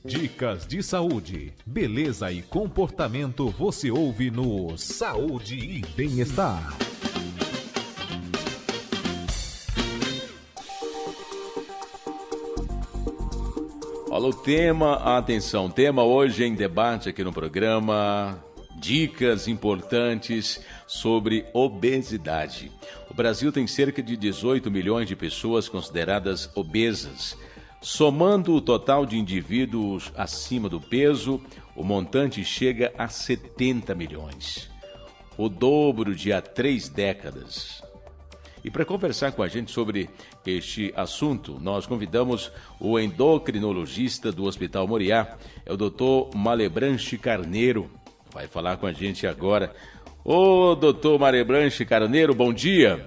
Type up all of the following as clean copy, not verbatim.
Dicas de saúde, beleza e comportamento você ouve no Saúde e Bem-Estar. Olha o tema, atenção, tema hoje em debate aqui no programa, dicas importantes sobre obesidade. O Brasil tem cerca de 18 milhões de pessoas consideradas obesas. Somando o total de indivíduos acima do peso, o montante chega a 70 milhões. O dobro de há 3 décadas. E para conversar com a gente sobre este assunto, nós convidamos o endocrinologista do Hospital Moriá, é o Dr. Malebranche Carneiro. Vai falar com a gente agora. Ô, Dr. Malebranche Carneiro, bom dia.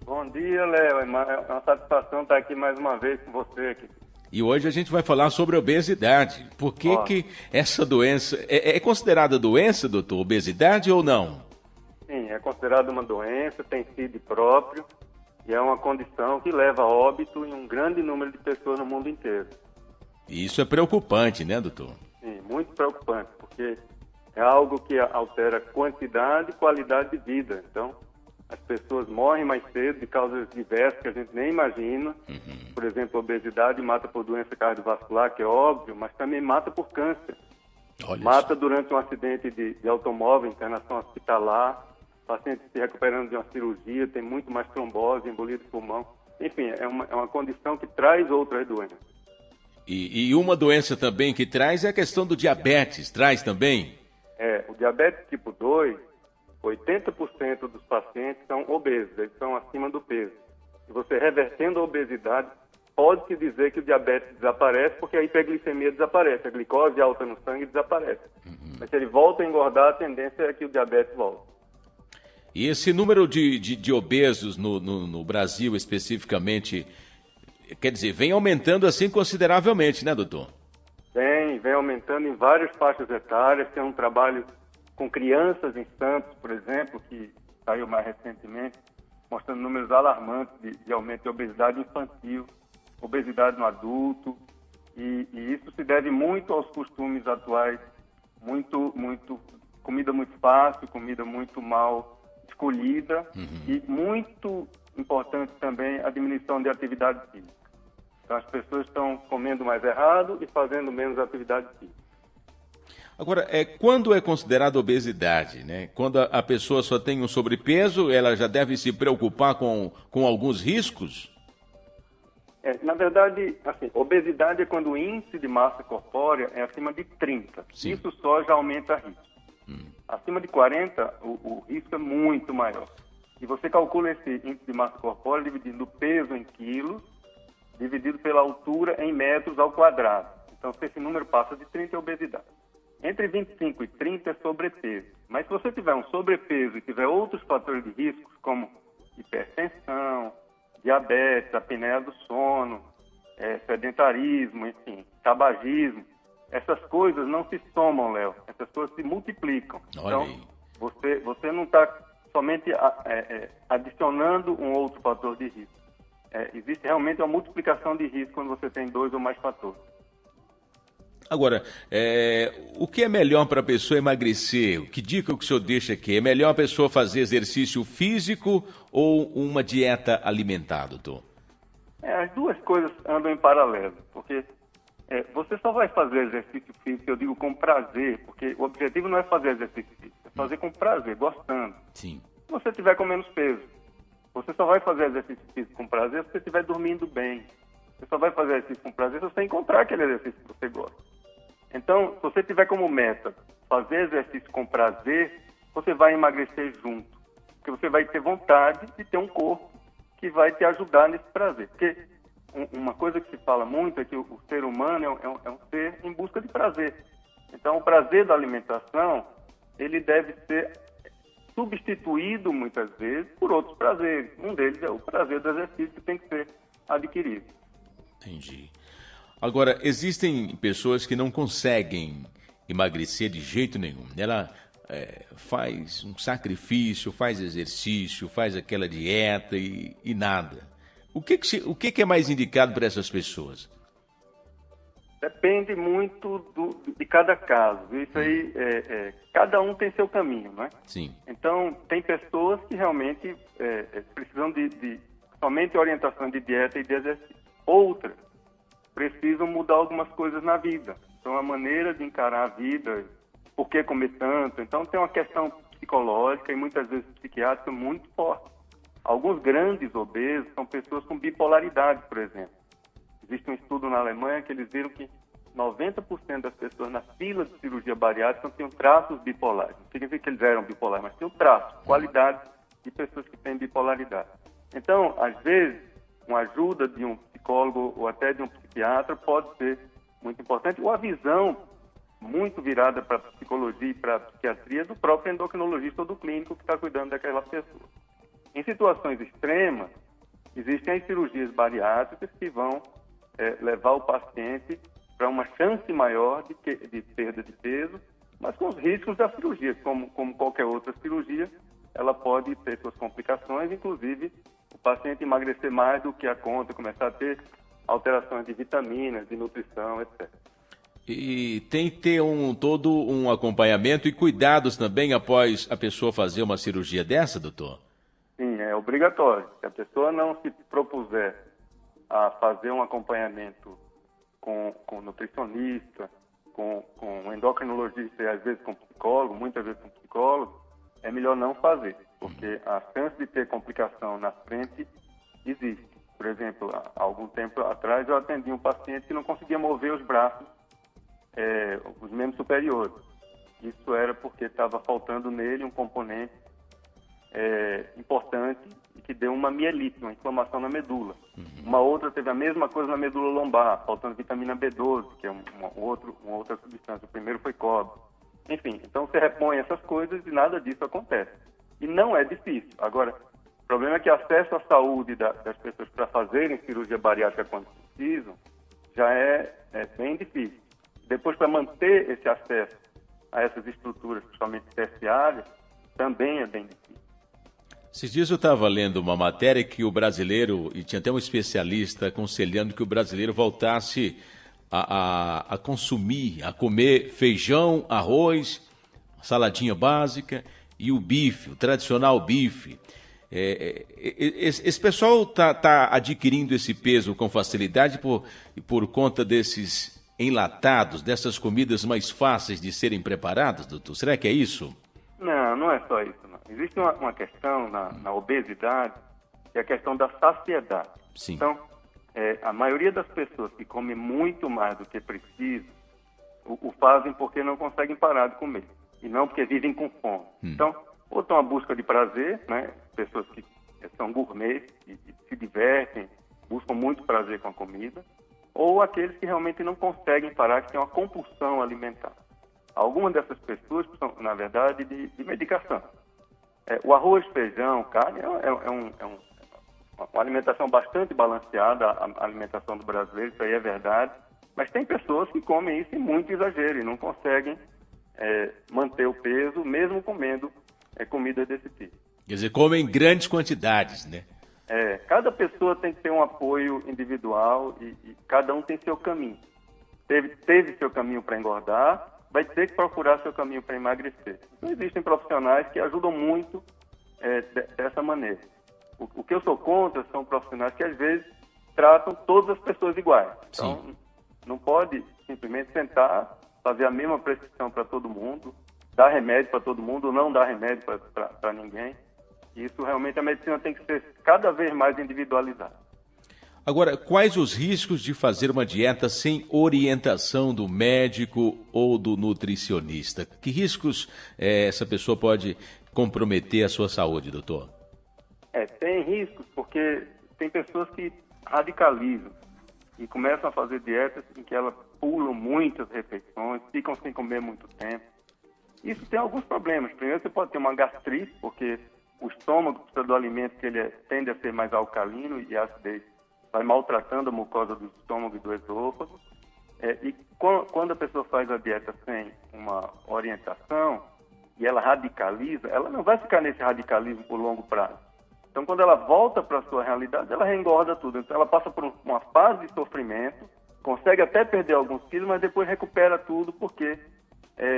Bom dia, Léo. É uma satisfação estar aqui mais uma vez com você aqui. E hoje a gente vai falar sobre obesidade. Por que essa doença... É considerada doença, doutor, obesidade ou não? Sim, é considerada uma doença, tem CID próprio e é uma condição que leva a óbito em um grande número de pessoas no mundo inteiro. E isso é preocupante, né, doutor? Sim, muito preocupante, porque é algo que altera quantidade e qualidade de vida. Então, as pessoas morrem mais cedo de causas diversas que a gente nem imagina. Por exemplo, a obesidade mata por doença cardiovascular, que é óbvio, mas também mata por câncer. Mata durante um acidente de automóvel, internação hospitalar, paciente se recuperando de uma cirurgia, tem muito mais trombose, embolia de pulmão. Enfim, é uma condição que traz outras doenças. E uma doença também que traz é a questão do diabetes, traz também? O diabetes tipo 2, 80% dos pacientes são obesos, eles são acima do peso. Se você revertendo a obesidade, pode-se dizer que o diabetes desaparece, porque a hiperglicemia desaparece, a glicose alta no sangue desaparece. Mas se ele volta a engordar, a tendência é que o diabetes volte. E esse número de obesos no Brasil especificamente, quer dizer, vem aumentando assim consideravelmente, né, doutor? Vem aumentando em várias faixas etárias, tem um trabalho com crianças em Santos, por exemplo, que saiu mais recentemente, mostrando números alarmantes de aumento de obesidade infantil, obesidade no adulto, e isso se deve muito aos costumes atuais, comida muito fácil, comida muito mal escolhida, e muito importante também a diminuição de atividade física. Então as pessoas estão comendo mais errado e fazendo menos atividade física. Agora, quando é considerada obesidade, né? Quando a pessoa só tem um sobrepeso, ela já deve se preocupar com alguns riscos? Na verdade, assim, obesidade é quando o índice de massa corpórea é acima de 30. Sim. Isso só já aumenta risco. Acima de 40, o risco é muito maior. E você calcula esse índice de massa corpórea dividindo o peso em quilos, dividido pela altura em metros ao quadrado. Então, se esse número passa de 30, é obesidade. Entre 25 e 30 é sobrepeso. Mas se você tiver um sobrepeso e tiver outros fatores de risco, como hipertensão, diabetes, apneia do sono, sedentarismo, enfim, tabagismo, essas coisas não se somam, Léo. Essas coisas se multiplicam. Olha então, você não está somente adicionando um outro fator de risco. Existe realmente uma multiplicação de risco quando você tem 2 ou mais fatores. Agora, o que é melhor para a pessoa emagrecer? Que dica que o senhor deixa aqui? É melhor a pessoa fazer exercício físico ou uma dieta alimentar, doutor? As duas coisas andam em paralelo, porque você só vai fazer exercício físico, eu digo com prazer, porque o objetivo não é fazer exercício físico, é fazer com prazer, gostando. Sim. Se você tiver com menos peso, você só vai fazer exercício físico com prazer se você estiver dormindo bem. Você só vai fazer exercício com prazer se você encontrar aquele exercício que você gosta. Então, se você tiver como meta fazer exercício com prazer, você vai emagrecer junto. Porque você vai ter vontade de ter um corpo que vai te ajudar nesse prazer. Porque uma coisa que se fala muito é que o ser humano é um ser em busca de prazer. Então, o prazer da alimentação, ele deve ser substituído muitas vezes por outros prazeres. Um deles é o prazer do exercício que tem que ser adquirido. Entendi. Agora, existem pessoas que não conseguem emagrecer de jeito nenhum. Ela faz um sacrifício, faz exercício, faz aquela dieta e nada. O que é mais indicado para essas pessoas? Depende muito de cada caso. Isso aí, cada um tem seu caminho, né? Sim. Então, tem pessoas que realmente precisam de somente orientação de dieta e de exercício. Outras precisam mudar algumas coisas na vida. Então, a maneira de encarar a vida, por que comer tanto. Então, tem uma questão psicológica e muitas vezes psiquiátrica muito forte. Alguns grandes obesos são pessoas com bipolaridade, por exemplo. Existe um estudo na Alemanha que eles viram que 90% das pessoas na fila de cirurgia bariátrica tinham traços bipolares. Não significa que eles eram bipolares, mas tinham traços, qualidade de pessoas que têm bipolaridade. Então, às vezes, uma ajuda de um psicólogo ou até de um psiquiatra pode ser muito importante. Ou a visão muito virada para a psicologia e para a psiquiatria do próprio endocrinologista ou do clínico que está cuidando daquela pessoa. Em situações extremas, existem as cirurgias bariátricas que vão levar o paciente para uma chance maior de perda de peso, mas com os riscos da cirurgia. Como qualquer outra cirurgia, ela pode ter suas complicações, inclusive o paciente emagrecer mais do que a conta, começar a ter alterações de vitaminas, de nutrição, etc. E tem que ter todo um acompanhamento e cuidados também após a pessoa fazer uma cirurgia dessa, doutor? Sim, é obrigatório. Se a pessoa não se propuser a fazer um acompanhamento com nutricionista, com endocrinologista e às vezes com psicólogo, muitas vezes com psicólogo, é melhor não fazer, porque a chance de ter complicação na frente existe. Por exemplo, há algum tempo atrás eu atendi um paciente que não conseguia mover os braços, os membros superiores. Isso era porque estava faltando nele um componente importante e que deu uma mielite, uma inflamação na medula. Uma outra teve a mesma coisa na medula lombar, faltando vitamina B12, que é uma outra substância. O primeiro foi cobre. Enfim, então você repõe essas coisas e nada disso acontece. E não é difícil. Agora, o problema é que acesso à saúde das pessoas para fazerem cirurgia bariátrica quando precisam já é bem difícil. Depois, para manter esse acesso a essas estruturas, principalmente terciárias, também é bem difícil. Esses dias eu estava lendo uma matéria que o brasileiro, e tinha até um especialista aconselhando que o brasileiro voltasse a consumir, a comer feijão, arroz, saladinha básica e o bife, o tradicional bife. Esse pessoal está adquirindo esse peso com facilidade por conta desses enlatados, dessas comidas mais fáceis de serem preparadas, doutor? Será que é isso? Não é só isso, não. Existe uma questão na obesidade, que é a questão da saciedade. Sim. Então, a maioria das pessoas que comem muito mais do que precisam, o fazem porque não conseguem parar de comer, e não porque vivem com fome. Então, ou estão à busca de prazer, né? Pessoas que são gourmets e se divertem, buscam muito prazer com a comida, ou aqueles que realmente não conseguem parar, que têm uma compulsão alimentar. Algumas dessas pessoas são, na verdade, de medicação. O arroz, feijão, carne é uma alimentação bastante balanceada, a alimentação do brasileiro, isso aí é verdade, mas tem pessoas que comem isso em muito exagero e não conseguem manter o peso, mesmo comendo comida desse tipo. Quer dizer, comem em grandes quantidades, né? Cada pessoa tem que ter um apoio individual e cada um tem seu caminho. Teve seu caminho para engordar, vai ter que procurar seu caminho para emagrecer. Então, existem profissionais que ajudam muito dessa maneira. O que eu sou contra são profissionais que, às vezes, tratam todas as pessoas iguais. Então, Sim. Não pode simplesmente sentar, fazer a mesma prescrição para todo mundo, dar remédio para todo mundo, ou não dar remédio para ninguém. Isso, realmente, a medicina tem que ser cada vez mais individualizada. Agora, quais os riscos de fazer uma dieta sem orientação do médico ou do nutricionista? Que riscos essa pessoa pode comprometer a sua saúde, doutor? Tem riscos, porque tem pessoas que radicalizam e começam a fazer dietas em que elas pulam muitas refeições, ficam sem comer muito tempo. Isso tem alguns problemas. Primeiro, você pode ter uma gastrite, porque o estômago precisa do alimento que ele tende a ser mais alcalino e a acidez vai maltratando a mucosa do estômago e do esôfago. E quando a pessoa faz a dieta sem uma orientação e ela radicaliza, ela não vai ficar nesse radicalismo por longo prazo. Então, quando ela volta para a sua realidade, ela reengorda tudo. Então, ela passa por uma fase de sofrimento consegue até perder alguns quilos, mas depois recupera tudo, porque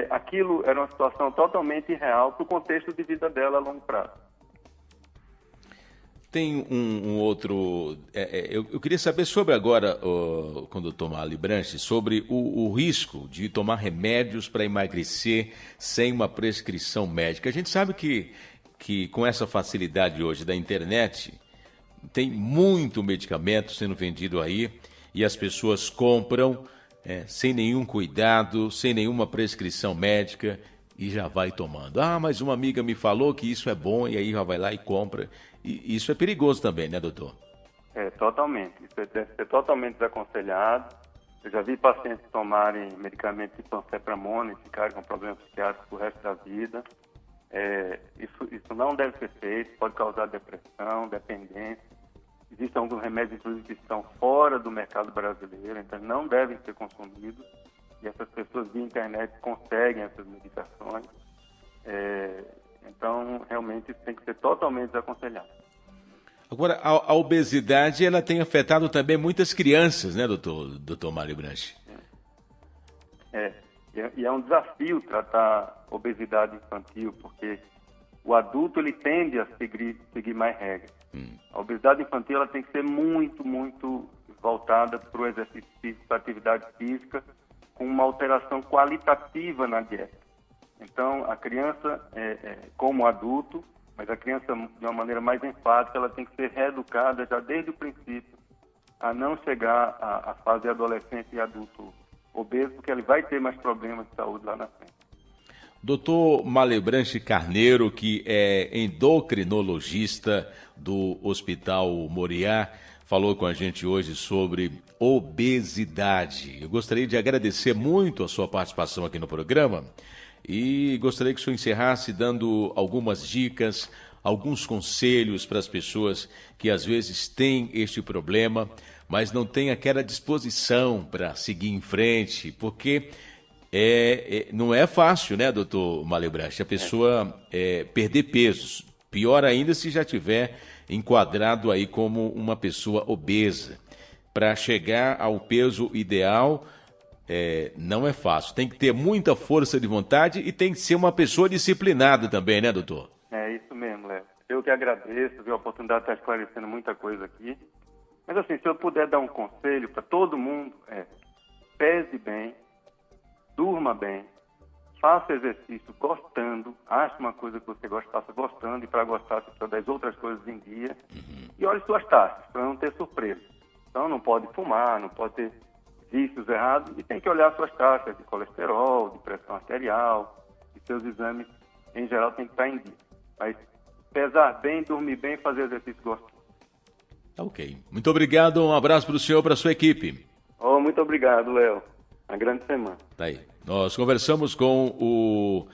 aquilo era uma situação totalmente irreal para o contexto de vida dela a longo prazo. Tem um outro... eu queria saber sobre agora, com o doutor Malebranche, sobre o risco de tomar remédios para emagrecer sem uma prescrição médica. A gente sabe que com essa facilidade hoje da internet, tem muito medicamento sendo vendido aí e as pessoas compram sem nenhum cuidado, sem nenhuma prescrição médica e já vai tomando. Ah, mas uma amiga me falou que isso é bom e aí já vai lá e compra. E isso é perigoso também, né, doutor? Totalmente. Isso deve ser totalmente desaconselhado. Eu já vi pacientes tomarem medicamentos tipo anfepramona e ficarem com problemas psiquiátricos pro resto da vida. Isso não deve ser feito, pode causar depressão, dependência. Existem alguns remédios, inclusive, que estão fora do mercado brasileiro, então não devem ser consumidos. E essas pessoas via internet conseguem essas medicações. Então, realmente, isso tem que ser totalmente desaconselhado. Agora, a obesidade, ela tem afetado também muitas crianças, né, doutor Malebranche? E é um desafio tratar obesidade infantil, porque o adulto ele tende a seguir mais regras. A obesidade infantil ela tem que ser muito, muito voltada para o exercício físico, para a atividade física, com uma alteração qualitativa na dieta. Então, a criança, como adulto, mas a criança, de uma maneira mais enfática, ela tem que ser reeducada já desde o princípio a não chegar à fase de adolescente e adulto obeso, porque ele vai ter mais problemas de saúde lá na frente. Doutor Malebranche Carneiro, que é endocrinologista do Hospital Moriá, falou com a gente hoje sobre obesidade. Eu gostaria de agradecer muito a sua participação aqui no programa e gostaria que o senhor encerrasse dando algumas dicas, alguns conselhos para as pessoas que às vezes têm este problema, mas não têm aquela disposição para seguir em frente, porque não é fácil, né, doutor Malebranche, a pessoa perder pesos. Pior ainda se já tiver enquadrado aí como uma pessoa obesa. Para chegar ao peso ideal, não é fácil. Tem que ter muita força de vontade e tem que ser uma pessoa disciplinada também, né, doutor? É isso mesmo, Léo. Eu que agradeço, vi a oportunidade de estar esclarecendo muita coisa aqui. Mas assim, se eu puder dar um conselho para todo mundo, pese bem, durma bem, faça exercício gostando, ache uma coisa que você gosta, faça gostando, e para gostar você precisa das outras coisas em dia. E olhe suas taxas, para não ter surpresa. Então não pode fumar, não pode ter vícios errados, e tem que olhar suas taxas de colesterol, de pressão arterial, e seus exames em geral tem que estar em dia. Mas pesar bem, dormir bem e fazer exercício gostoso. Ok. Muito obrigado, um abraço para o senhor e para a sua equipe. Muito obrigado, Léo. Uma grande semana. Tá aí. Nós conversamos com o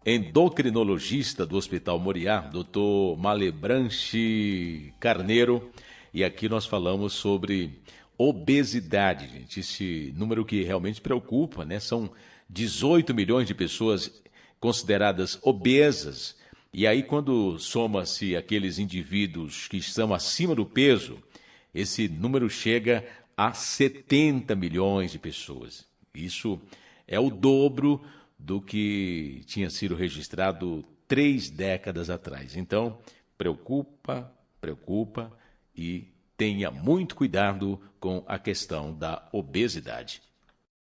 endocrinologista do Hospital Moriá, doutor Malebranche Carneiro, e aqui nós falamos sobre obesidade, gente. Esse número que realmente preocupa, né? São 18 milhões de pessoas consideradas obesas. E aí, quando soma-se aqueles indivíduos que estão acima do peso, esse número chega a 70 milhões de pessoas. Isso é o dobro do que tinha sido registrado 3 décadas atrás. Então, preocupa e tenha muito cuidado com a questão da obesidade.